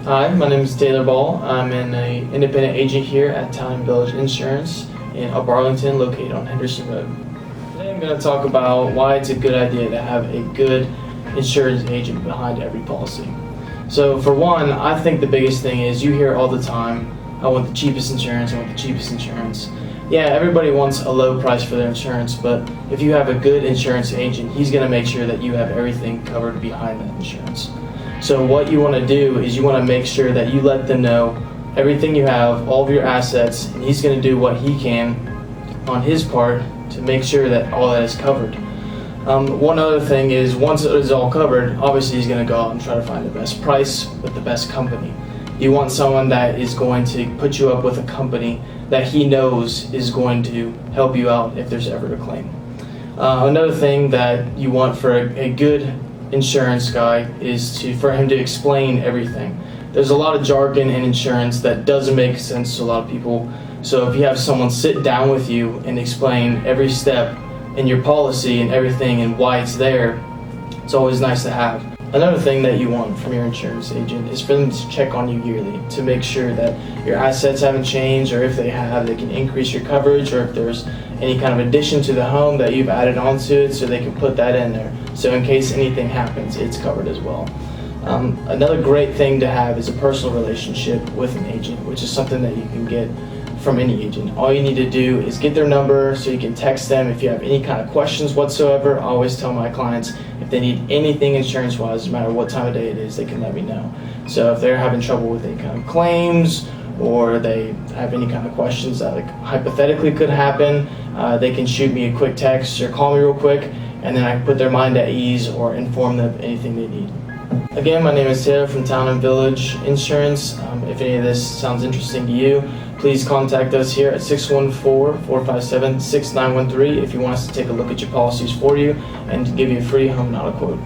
Hi, my name is Taylor Ball. I'm an independent agent here at Town&Village Insurance in Upper Arlington, located on Henderson Road. Today I'm going to talk about why it's a good idea to have a good insurance agent behind every policy. So for one, I think the biggest thing is you hear all the time, I want the cheapest insurance, I want the cheapest insurance. Yeah, everybody wants a low price for their insurance, but if you have a good insurance agent, he's going to make sure that you have everything covered behind that insurance. So what you want to do is you want to make sure that you let them know everything you have, all of your assets, and he's going to do what he can on his part to make sure that all that is covered. One other thing is, once it is all covered, obviously he's going to go out and try to find the best price with the best company. You want someone that is going to put you up with a company that he knows is going to help you out if there's ever a claim. Another thing that you want for a good insurance guy is for him to explain everything. There's a lot of jargon in insurance that doesn't make sense to a lot of people. So if you have someone sit down with you and explain every step in your policy and everything and why it's there, it's always nice to have. Another thing that you want from your insurance agent is for them to check on you yearly to make sure that your assets haven't changed, or if they have, they can increase your coverage, or if there's any kind of addition to the home that you've added onto it, so they can put that in there. So in case anything happens, it's covered as well. Another great thing to have is a personal relationship with an agent, which is something that you can get from any agent. All you need to do is get their number so you can text them if you have any kind of questions whatsoever. I always tell my clients if they need anything insurance wise, no matter what time of day it is, they can let me know. So if they're having trouble with any kind of claims, or they have any kind of questions that hypothetically could happen, they can shoot me a quick text or call me real quick, and then I can put their mind at ease or inform them of anything they need. Again, my name is Taylor from Town&Village Insurance. If any of this sounds interesting to you, please contact us here at 614-457-6913 if you want us to take a look at your policies for you and give you a free home and auto quote.